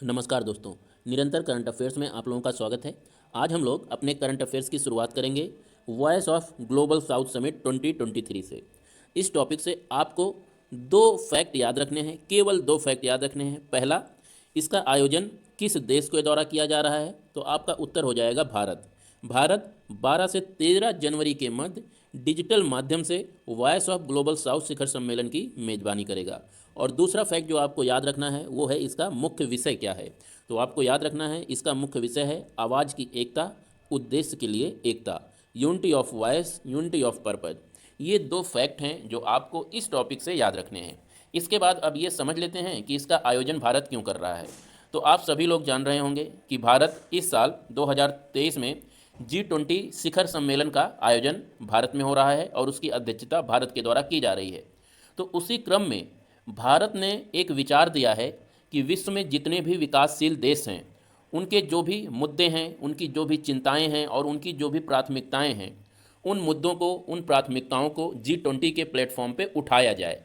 नमस्कार दोस्तों। निरंतर करंट अफेयर्स में आप लोगों का स्वागत है। आज हम लोग अपने करंट अफेयर्स की शुरुआत करेंगे voice of global south summit 2023 से। इस टॉपिक से आपको दो फैक्ट याद रखने हैं, केवल दो फैक्ट याद रखने हैं। पहला, इसका आयोजन किस देश के द्वारा किया जा रहा है, तो आपका उत्तर हो जाएगा भारत। भारत 12 से 13 जनवरी के मध्य डिजिटल माध्यम से वॉइस ऑफ ग्लोबल साउथ शिखर सम्मेलन की मेजबानी करेगा। और दूसरा फैक्ट जो आपको याद रखना है वो है इसका मुख्य विषय क्या है। तो आपको याद रखना है इसका मुख्य विषय है आवाज़ की एकता, उद्देश्य के लिए एकता, unity of voice, unity of purpose. ये दो फैक्ट हैं जो आपको इस टॉपिक से याद रखने हैं। इसके बाद अब ये समझ लेते हैं कि इसका आयोजन भारत क्यों कर रहा है। तो आप सभी लोग जान रहे होंगे कि भारत इस साल 2023 में G20 शिखर सम्मेलन का आयोजन भारत में हो रहा है और उसकी अध्यक्षता भारत के द्वारा की जा रही है। तो उसी क्रम में भारत ने एक विचार दिया है कि विश्व में जितने भी विकासशील देश हैं उनके जो भी मुद्दे हैं, उनकी जो भी चिंताएं हैं और उनकी जो भी प्राथमिकताएं हैं, उन मुद्दों को, उन प्राथमिकताओं को G20 के प्लेटफॉर्म पे उठाया जाए।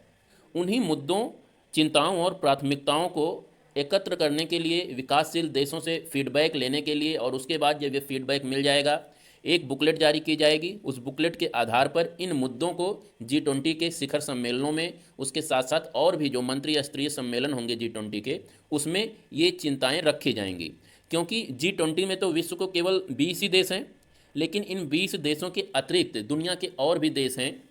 उन्हीं मुद्दों, चिंताओं और प्राथमिकताओं को एकत्र करने के लिए, विकासशील देशों से फीडबैक लेने के लिए, और उसके बाद जब ये फीडबैक मिल जाएगा एक बुकलेट जारी की जाएगी। उस बुकलेट के आधार पर इन मुद्दों को G20 के शिखर सम्मेलनों में, उसके साथ साथ और भी जो मंत्री स्तरीय सम्मेलन होंगे G20 के, उसमें ये चिंताएं रखी जाएंगी। क्योंकि G20 में तो विश्व को केवल 20 ही देश हैं, लेकिन इन 20 देशों के अतिरिक्त दुनिया के और भी देश हैं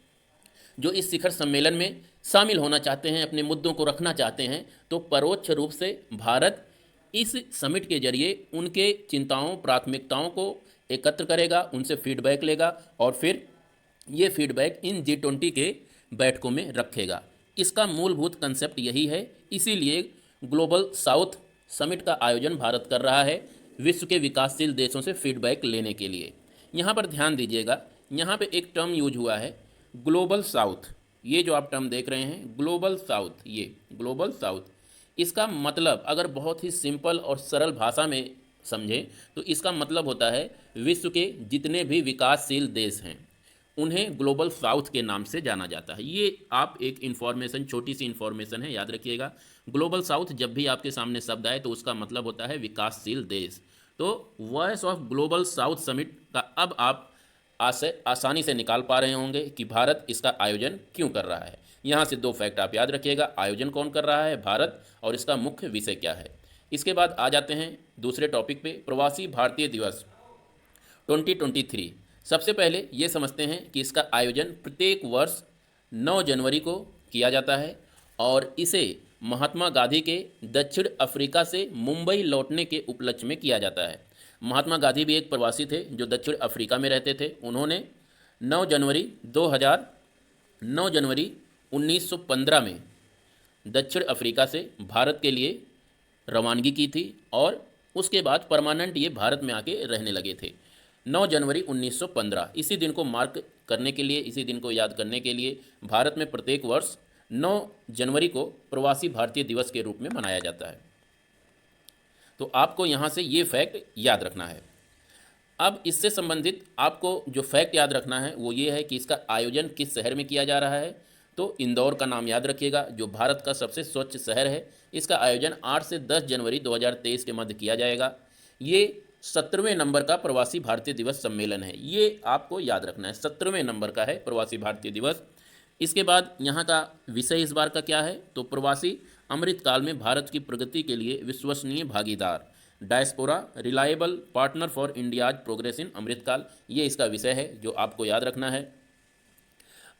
जो इस शिखर सम्मेलन में शामिल होना चाहते हैं, अपने मुद्दों को रखना चाहते हैं। तो परोक्ष रूप से भारत इस समिट के जरिए उनके चिंताओं, प्राथमिकताओं को एकत्र करेगा, उनसे फीडबैक लेगा और फिर ये फीडबैक इन G20 के बैठकों में रखेगा। इसका मूलभूत कंसेप्ट यही है। इसीलिए ग्लोबल साउथ समिट का आयोजन भारत कर रहा है, विश्व के विकासशील देशों से फीडबैक लेने के लिए। यहाँ पर ध्यान दीजिएगा, यहाँ पे एक टर्म यूज हुआ है ग्लोबल साउथ। ये जो आप टर्म देख रहे हैं ग्लोबल साउथ, ये ग्लोबल साउथ, इसका मतलब अगर बहुत ही सिंपल और सरल भाषा में समझें तो इसका मतलब होता है विश्व के जितने भी विकासशील देश हैं उन्हें ग्लोबल साउथ के नाम से जाना जाता है। ये आप एक इन्फॉर्मेशन, छोटी सी इन्फॉर्मेशन है, याद रखिएगा। ग्लोबल साउथ जब भी आपके सामने शब्द आए तो उसका मतलब होता है विकासशील देश। तो voice of global south summit का अब आप आसानी से निकाल पा रहे होंगे कि भारत इसका आयोजन क्यों कर रहा है। यहाँ से दो फैक्ट आप याद रखिएगा, आयोजन कौन कर रहा है, भारत, और इसका मुख्य विषय क्या है। इसके बाद आ जाते हैं दूसरे टॉपिक पे, प्रवासी भारतीय दिवस 2023। सबसे पहले ये समझते हैं कि इसका आयोजन प्रत्येक वर्ष 9 जनवरी को किया जाता है और इसे महात्मा गांधी के दक्षिण अफ्रीका से मुंबई लौटने के उपलक्ष्य में किया जाता है। महात्मा गांधी भी एक प्रवासी थे जो दक्षिण अफ्रीका में रहते थे। उन्होंने 9 जनवरी 2000 9 जनवरी 1915 में दक्षिण अफ्रीका से भारत के लिए रवानगी की थी और उसके बाद परमानेंट ये भारत में आके रहने लगे थे। 9 जनवरी 1915, इसी दिन को मार्क करने के लिए, इसी दिन को याद करने के लिए भारत में प्रत्येक वर्ष 9 जनवरी को प्रवासी भारतीय दिवस के रूप में मनाया जाता है। तो आपको यहाँ से ये फैक्ट याद रखना है। अब इससे संबंधित आपको जो फैक्ट याद रखना है वो ये है कि इसका आयोजन किस शहर में किया जा रहा है। तो इंदौर का नाम याद रखिएगा, जो भारत का सबसे स्वच्छ शहर है। इसका आयोजन 8 से 10 जनवरी 2023 के मध्य किया जाएगा। ये 17वें नंबर का प्रवासी भारतीय दिवस सम्मेलन है, ये आपको याद रखना है, 17वें नंबर का है प्रवासी भारतीय दिवस। इसके बाद यहाँ का विषय इस बार का क्या है, तो प्रवासी अमृतकाल में भारत की प्रगति के लिए विश्वसनीय भागीदार, diaspora reliable partner for India's progress in Amritkaal, ये इसका विषय है जो आपको याद रखना है।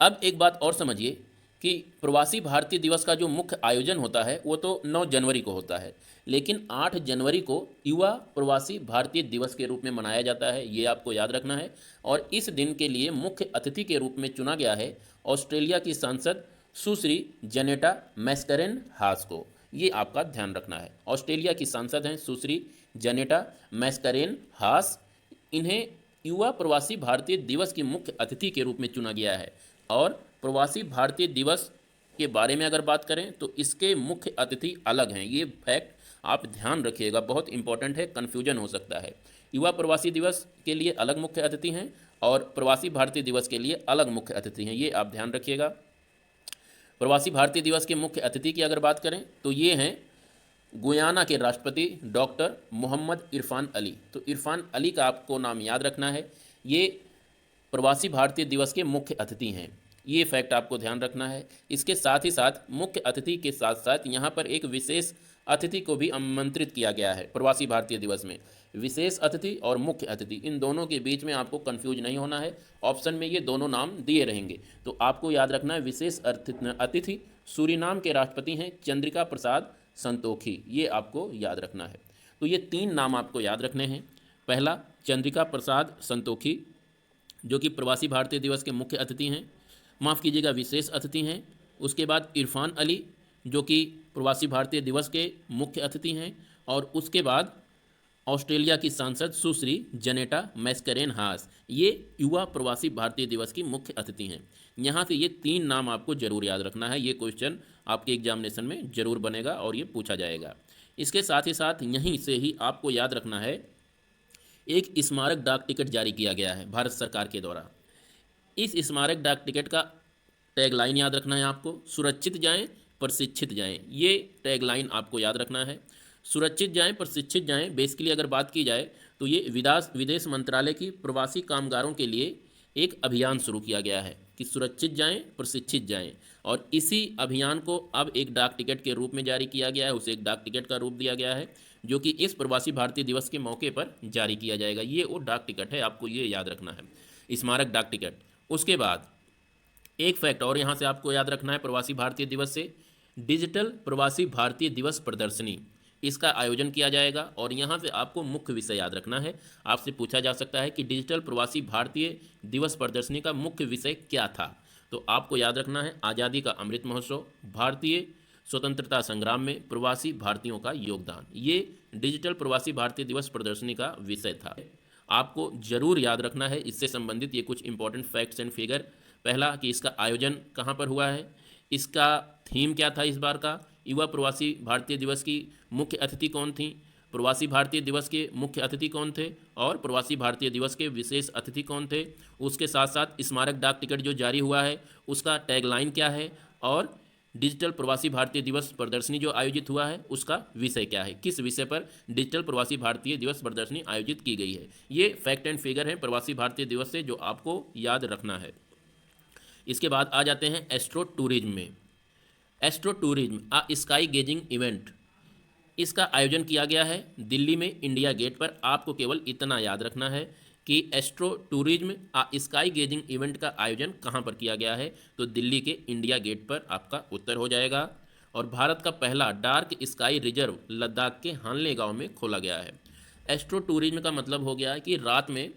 अब एक बात और समझिए कि प्रवासी भारतीय दिवस का जो मुख्य आयोजन होता है वो तो 9 जनवरी को होता है, लेकिन 8 जनवरी को युवा प्रवासी भारतीय दिवस के रूप में मनाया जाता है, ये आपको याद रखना है। और इस दिन के लिए मुख्य अतिथि के रूप में चुना गया है ऑस्ट्रेलिया की सांसद सुश्री जेनेटा मैस्करेन हास को, ये आपका ध्यान रखना है। ऑस्ट्रेलिया की सांसद हैं सुश्री जेनेटा मैस्करेन हास, इन्हें युवा प्रवासी भारतीय दिवस की मुख्य अतिथि के रूप में चुना गया है। और प्रवासी भारतीय दिवस के बारे में अगर बात करें तो इसके मुख्य अतिथि अलग हैं, ये फैक्ट आप ध्यान रखिएगा, बहुत इंपॉर्टेंट है, कन्फ्यूजन हो सकता है। युवा प्रवासी दिवस के लिए अलग मुख्य अतिथि हैं और प्रवासी भारतीय दिवस के लिए अलग मुख्य अतिथि हैं, ये आप ध्यान रखिएगा। प्रवासी भारतीय दिवस के मुख्य अतिथि की अगर बात करें तो ये हैं गुयाना के राष्ट्रपति डॉक्टर मोहम्मद इरफान अली। तो इरफान अली का आपको नाम याद रखना है। ये प्रवासी भारतीय दिवस के मुख्य अतिथि हैं। ये फैक्ट आपको ध्यान रखना है। इसके साथ ही साथ मुख्य अतिथि के साथ साथ यहाँ पर एक विशेष अतिथि को भी आमंत्रित किया गया है प्रवासी भारतीय दिवस में। विशेष अतिथि और मुख्य अतिथि, इन दोनों के बीच में आपको कंफ्यूज नहीं होना है। ऑप्शन में ये दोनों नाम दिए रहेंगे, तो आपको याद रखना है विशेष अतिथि सूरीनाम के राष्ट्रपति हैं चंद्रिका प्रसाद संतोखी। ये आपको याद रखना है। तो ये 3 नाम आपको याद रखने हैं। पहला, चंद्रिका प्रसाद संतोखी जो कि प्रवासी भारतीय दिवस के मुख्य अतिथि हैं, माफ़ कीजिएगा विशेष अतिथि हैं। उसके बाद इरफान अली जो कि प्रवासी भारतीय दिवस के मुख्य अतिथि हैं। और उसके बाद ऑस्ट्रेलिया की सांसद सुश्री जनेटा मैस्करेन हास, ये युवा प्रवासी भारतीय दिवस की मुख्य अतिथि हैं। यहाँ से ये 3 नाम आपको जरूर याद रखना है। ये क्वेश्चन आपके एग्जामिनेशन में जरूर बनेगा और ये पूछा जाएगा। इसके साथ ही साथ यहीं से ही आपको याद रखना है, एक स्मारक डाक टिकट जारी किया गया है भारत सरकार के द्वारा। इस स्मारक डाक टिकट का टैगलाइन याद रखना है आपको, सुरक्षित जाएं प्रशिक्षित जाएं। ये टैगलाइन आपको याद रखना है। सुरक्षित जाएं प्रशिक्षित जाएं, बेसिकली अगर बात की जाए तो ये विदेश मंत्रालय की प्रवासी कामगारों के लिए एक अभियान शुरू किया गया है कि सुरक्षित जाएं प्रशिक्षित जाएं। और इसी अभियान को अब एक डाक टिकट के रूप में जारी किया गया है, उसे एक डाक टिकट का रूप दिया गया है जो कि इस प्रवासी भारतीय दिवस के मौके पर जारी किया जाएगा। ये वो डाक टिकट है, आपको ये याद रखना है, स्मारक डाक टिकट। उसके बाद एक फैक्ट और यहाँ से आपको याद रखना है प्रवासी भारतीय दिवस से, डिजिटल प्रवासी भारतीय दिवस प्रदर्शनी, इसका आयोजन किया जाएगा। और यहाँ से आपको मुख्य विषय याद रखना है। आपसे पूछा जा सकता है कि डिजिटल प्रवासी भारतीय दिवस प्रदर्शनी का मुख्य विषय क्या था, तो आपको याद रखना है आज़ादी का अमृत महोत्सव, भारतीय स्वतंत्रता संग्राम में प्रवासी भारतीयों का योगदान। ये डिजिटल प्रवासी भारतीय दिवस प्रदर्शनी का विषय था। आपको जरूर याद रखना है इससे संबंधित ये कुछ इंपॉर्टेंट फैक्ट्स एंड फिगर। पहला कि इसका आयोजन कहाँ पर हुआ है, इसका थीम क्या था इस बार का, युवा प्रवासी भारतीय दिवस की मुख्य अतिथि कौन थी, प्रवासी भारतीय दिवस के मुख्य अतिथि कौन थे, और प्रवासी भारतीय दिवस के विशेष अतिथि कौन थे। उसके साथ साथ स्मारक डाक टिकट जो जारी हुआ है उसका टैगलाइन क्या है, और डिजिटल प्रवासी भारतीय दिवस प्रदर्शनी जो आयोजित हुआ है उसका विषय क्या है, किस विषय पर डिजिटल प्रवासी भारतीय दिवस प्रदर्शनी आयोजित की गई है। ये फैक्ट एंड फिगर है प्रवासी भारतीय दिवस से जो आपको याद रखना है। इसके बाद आ जाते हैं एस्ट्रो टूरिज्म में। Astro tourism sky gazing event, इसका आयोजन किया गया है दिल्ली में इंडिया गेट पर। आपको केवल इतना याद रखना है कि astro tourism sky gazing event का आयोजन कहाँ पर किया गया है, तो दिल्ली के इंडिया गेट पर आपका उत्तर हो जाएगा। और भारत का पहला डार्क स्काई रिजर्व लद्दाख के हानले गांव में खोला गया है। एस्ट्रो टूरिज्म का मतलब हो गया है कि रात में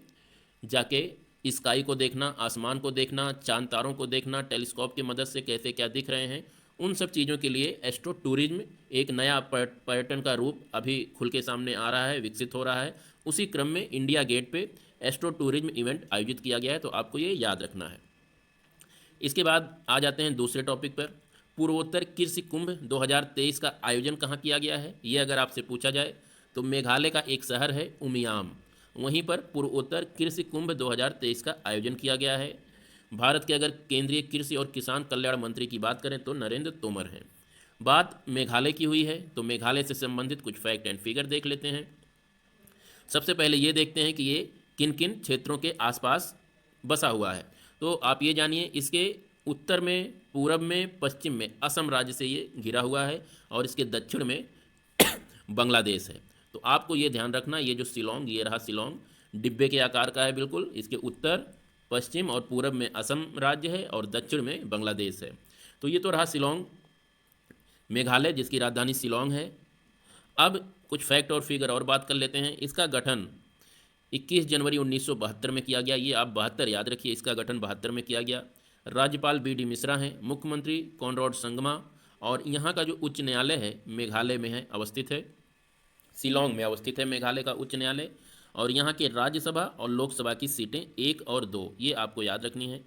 जाके स्काई को देखना, आसमान को देखना, चांद तारों को देखना, टेलीस्कोप की मदद से कैसे क्या दिख रहे हैं, उन सब चीज़ों के लिए एस्ट्रो टूरिज्म एक नया पर्यटन का रूप अभी खुल के सामने आ रहा है, विकसित हो रहा है। उसी क्रम में इंडिया गेट पे एस्ट्रो टूरिज्म इवेंट आयोजित किया गया है, तो आपको ये याद रखना है। इसके बाद आ जाते हैं दूसरे टॉपिक पर, पूर्वोत्तर कृषि कुंभ 2023 का आयोजन कहाँ किया गया है। ये अगर आपसे पूछा जाए तो मेघालय का एक शहर है उमियाम, वहीं पर पूर्वोत्तर कृषि कुंभ 2023 का आयोजन किया गया है। भारत के अगर केंद्रीय कृषि और किसान कल्याण मंत्री की बात करें तो नरेंद्र तोमर हैं। बात मेघालय की हुई है तो मेघालय से संबंधित कुछ फैक्ट एंड फिगर देख लेते हैं। सबसे पहले ये देखते हैं कि ये किन किन क्षेत्रों के आसपास बसा हुआ है। तो आप ये जानिए, इसके उत्तर में, पूरब में, पश्चिम में असम राज्य से ये घिरा हुआ है और इसके दक्षिण में बांग्लादेश है। तो आपको ये ध्यान रखना, ये जो शिलोंग, ये रहा शिलोंग, डिब्बे के आकार का है बिल्कुल। इसके उत्तर, पश्चिम और पूरब में असम राज्य है और दक्षिण में बांग्लादेश है। तो ये तो रहा शिलोंग मेघालय, जिसकी राजधानी शिलोंग है। अब कुछ फैक्ट और फिगर और बात कर लेते हैं। इसका गठन 21 जनवरी 1972 में किया गया। ये आप 72 याद रखिए, इसका गठन 72 में किया गया। राज्यपाल BD मिश्रा हैं, मुख्यमंत्री कॉनराड संगमा, और यहाँ का जो उच्च न्यायालय है मेघालय में है, अवस्थित है, शिलोंग में अवस्थित है मेघालय का उच्च न्यायालय। और यहाँ के राज्यसभा और लोकसभा की सीटें 1 और 2, ये आपको याद रखनी है।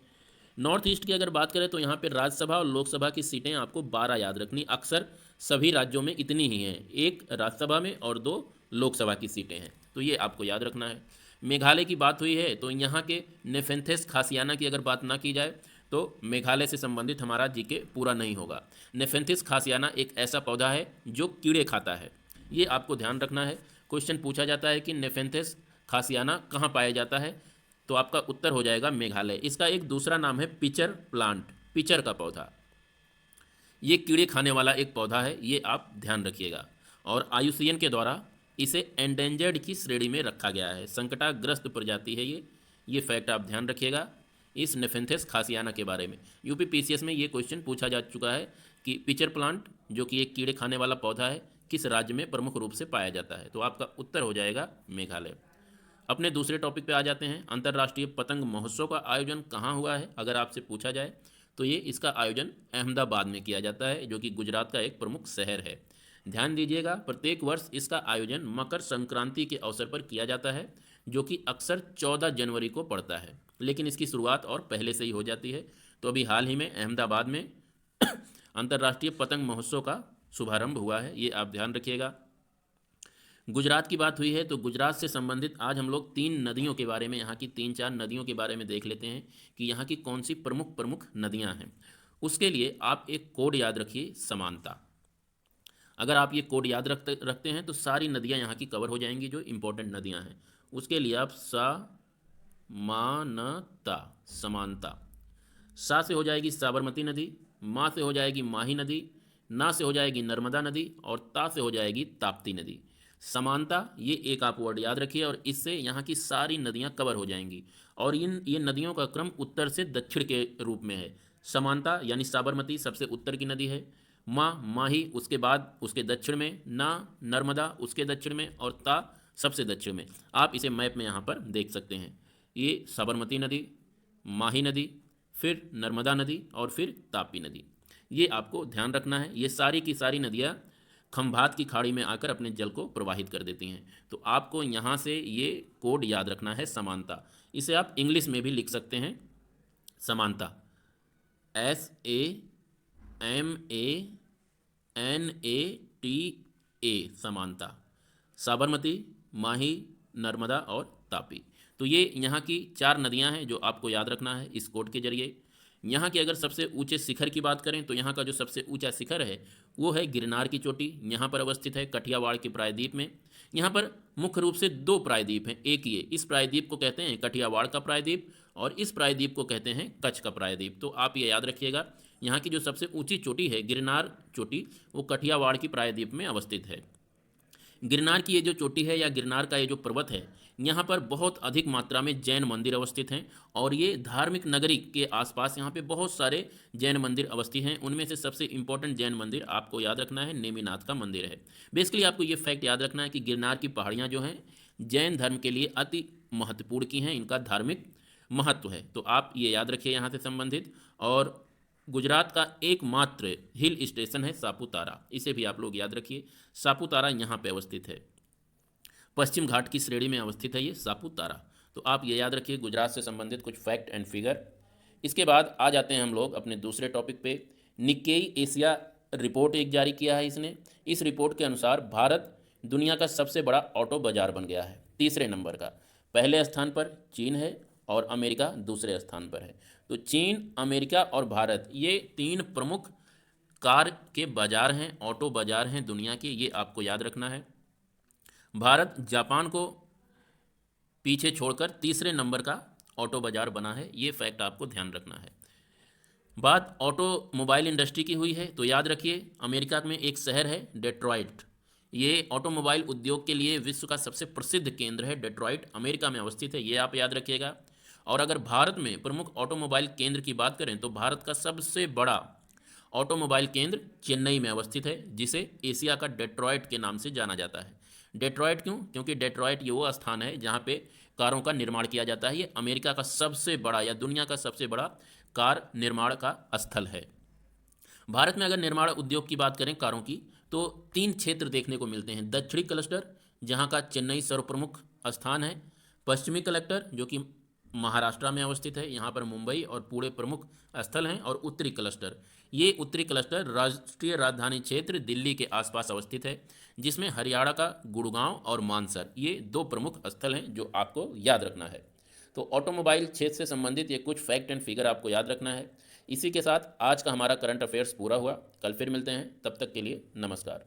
नॉर्थ ईस्ट की अगर बात करें तो यहाँ पे राज्यसभा और लोकसभा की सीटें आपको 12 याद रखनी। अक्सर सभी राज्यों में इतनी ही हैं, 1 राज्यसभा में और 2 लोकसभा की सीटें हैं, तो ये आपको याद रखना है। मेघालय की बात हुई है तो यहाँ के नेफेंथेस खासियाना की अगर बात ना की जाए तो मेघालय से संबंधित हमारा जीके पूरा नहीं होगा। नेफेंथिस खासियाना एक ऐसा पौधा है जो कीड़े खाता है, ये आपको ध्यान रखना है। क्वेश्चन पूछा जाता है कि नेफेंथेस खासियाना कहाँ पाया जाता है, तो आपका उत्तर हो जाएगा मेघालय। इसका एक दूसरा नाम है पिचर प्लांट, पिचर का पौधा। ये कीड़े खाने वाला एक पौधा है, ये आप ध्यान रखिएगा। और IUCN के द्वारा इसे एंडेंजर्ड की श्रेणी में रखा गया है, संकटाग्रस्त प्रजाति है ये फैक्ट आप ध्यान रखिएगा इस नेफेंथेस खासियाना के बारे में। यूपी PCS में ये क्वेश्चन पूछा जा चुका है कि पिचर प्लांट जो कि एक कीड़े खाने वाला पौधा है किस राज्य में प्रमुख रूप से पाया जाता है, तो आपका उत्तर हो जाएगा मेघालय। अपने दूसरे टॉपिक पे आ जाते हैं। अंतर्राष्ट्रीय पतंग महोत्सव का आयोजन कहाँ हुआ है, अगर आपसे पूछा जाए तो ये इसका आयोजन अहमदाबाद में किया जाता है, जो कि गुजरात का एक प्रमुख शहर है। ध्यान दीजिएगा, प्रत्येक वर्ष इसका आयोजन मकर संक्रांति के अवसर पर किया जाता है, जो कि अक्सर 14 जनवरी को पड़ता है, लेकिन इसकी शुरुआत और पहले से ही हो जाती है। तो अभी हाल ही में अहमदाबाद में अंतर्राष्ट्रीय पतंग महोत्सव का शुभारंभ हुआ है, ये आप ध्यान रखिएगा। गुजरात की बात हुई है तो गुजरात से संबंधित आज हम लोग 3 नदियों के बारे में, यहाँ की 3-4 नदियों के बारे में देख लेते हैं कि यहाँ की कौन सी प्रमुख प्रमुख नदियाँ हैं। उसके लिए आप एक कोड याद रखिए, समानता। अगर आप ये कोड याद रखते हैं तो सारी नदियाँ यहाँ की कवर हो जाएंगी जो इम्पोर्टेंट नदियाँ हैं। उसके लिए आप समानता, समानता। सा से हो जाएगी साबरमती नदी, माँ से हो जाएगी माही नदी, ना से हो जाएगी नर्मदा नदी और ता से हो जाएगी ताप्ती नदी। समानता, ये एक आप वर्ड याद रखिए और इससे यहाँ की सारी नदियाँ कवर हो जाएंगी। और ये नदियों का क्रम उत्तर से दक्षिण के रूप में है। समानता यानी साबरमती सबसे उत्तर की नदी है, माही उसके बाद उसके दक्षिण में, ना नर्मदा उसके दक्षिण में और ता सबसे दक्षिण में। आप इसे मैप में यहाँ पर देख सकते हैं। ये साबरमती नदी, माही नदी, फिर नर्मदा नदी और फिर तापी नदी। ये आपको ध्यान रखना है। ये सारी की सारी नदियाँ खंभात की खाड़ी में आकर अपने जल को प्रवाहित कर देती हैं। तो आपको यहाँ से ये कोड याद रखना है, समानता। इसे आप इंग्लिश में भी लिख सकते हैं, समानता, SAMANATA, समानता। साबरमती, माही, नर्मदा और तापी। तो ये यहाँ की 4 नदियाँ हैं जो आपको याद रखना है इस कोड के जरिए। यहाँ के अगर सबसे ऊंचे शिखर की बात करें तो यहाँ का जो सबसे ऊंचा शिखर है वो है गिरनार की चोटी, यहाँ पर अवस्थित है कठियावाड़ के प्रायद्वीप में। यहाँ पर मुख्य रूप से 2 प्रायद्वीप हैं, एक ये, इस प्रायद्वीप को कहते हैं कठियावाड़ का प्रायद्वीप और इस प्रायद्वीप को कहते हैं कच्छ का प्रायद्वीप। तो आप ये याद रखिएगा, यहाँ की जो सबसे ऊंची चोटी है गिरनार चोटी, वो कठियावाड़ की प्रायद्वीप में अवस्थित है। गिरनार की ये जो चोटी है या गिरनार का ये जो पर्वत है, यहाँ पर बहुत अधिक मात्रा में जैन मंदिर अवस्थित हैं और ये धार्मिक नगरी के आसपास यहाँ पे बहुत सारे जैन मंदिर अवस्थित हैं। उनमें से सबसे इंपॉर्टेंट जैन मंदिर आपको याद रखना है नेमिनाथ का मंदिर है। बेसिकली आपको ये फैक्ट याद रखना है कि गिरनार की पहाड़ियाँ जो हैं जैन धर्म के लिए अति महत्वपूर्ण की हैं, इनका धार्मिक महत्व है। तो आप ये याद रखिए यहाँ से संबंधित। और गुजरात का एकमात्र हिल स्टेशन है सापुतारा, इसे भी आप लोग याद रखिए। सापुतारा यहाँ पे अवस्थित है, पश्चिम घाट की श्रेणी में अवस्थित है ये सापुतारा। तो आप ये याद रखिए गुजरात से संबंधित कुछ फैक्ट एंड फिगर। इसके बाद आ जाते हैं हम लोग अपने दूसरे टॉपिक पे। निक्केई एशिया रिपोर्ट एक जारी किया है इसने। इस रिपोर्ट के अनुसार भारत दुनिया का सबसे बड़ा ऑटो बाजार बन गया है, 3रे नंबर का। पहले स्थान पर चीन है और अमेरिका दूसरे स्थान पर है। तो चीन, अमेरिका और भारत ये 3 प्रमुख कार के बाजार हैं, ऑटो बाजार हैं दुनिया के, ये आपको याद रखना है। भारत जापान को पीछे छोड़कर 3रे नंबर का ऑटो बाजार बना है, ये फैक्ट आपको ध्यान रखना है। बात ऑटोमोबाइल इंडस्ट्री की हुई है तो याद रखिए अमेरिका में एक शहर है डेट्रॉइट, ये ऑटोमोबाइल उद्योग के लिए विश्व का सबसे प्रसिद्ध केंद्र है। डेट्रॉइट अमेरिका में अवस्थित है, ये आप याद रखिएगा। और अगर भारत में प्रमुख ऑटोमोबाइल केंद्र की बात करें तो भारत का सबसे बड़ा ऑटोमोबाइल केंद्र चेन्नई में अवस्थित है, जिसे एशिया का डेट्रॉइट के नाम से जाना जाता है। डेट्रॉइट क्यों? क्योंकि डेट्रॉइट ये वो स्थान है जहाँ पे कारों का निर्माण किया जाता है। ये अमेरिका का सबसे बड़ा या दुनिया का सबसे बड़ा कार निर्माण का स्थल है। भारत में अगर निर्माण उद्योग की बात करें कारों की तो 3 क्षेत्र देखने को मिलते हैं। दक्षिणी क्लस्टर जहाँ का चेन्नई सर्वप्रमुख स्थान है, पश्चिमी क्लस्टर जो कि महाराष्ट्र में अवस्थित है, यहाँ पर मुंबई और पुणे प्रमुख स्थल हैं, और उत्तरी क्लस्टर, ये उत्तरी क्लस्टर राष्ट्रीय राजधानी क्षेत्र दिल्ली के आसपास अवस्थित है, जिसमें हरियाणा का गुड़गांव और मानसर ये 2 प्रमुख स्थल हैं जो आपको याद रखना है। तो ऑटोमोबाइल क्षेत्र से संबंधित ये कुछ फैक्ट एंड फिगर आपको याद रखना है। इसी के साथ आज का हमारा करंट अफेयर्स पूरा हुआ। कल फिर मिलते हैं, तब तक के लिए नमस्कार।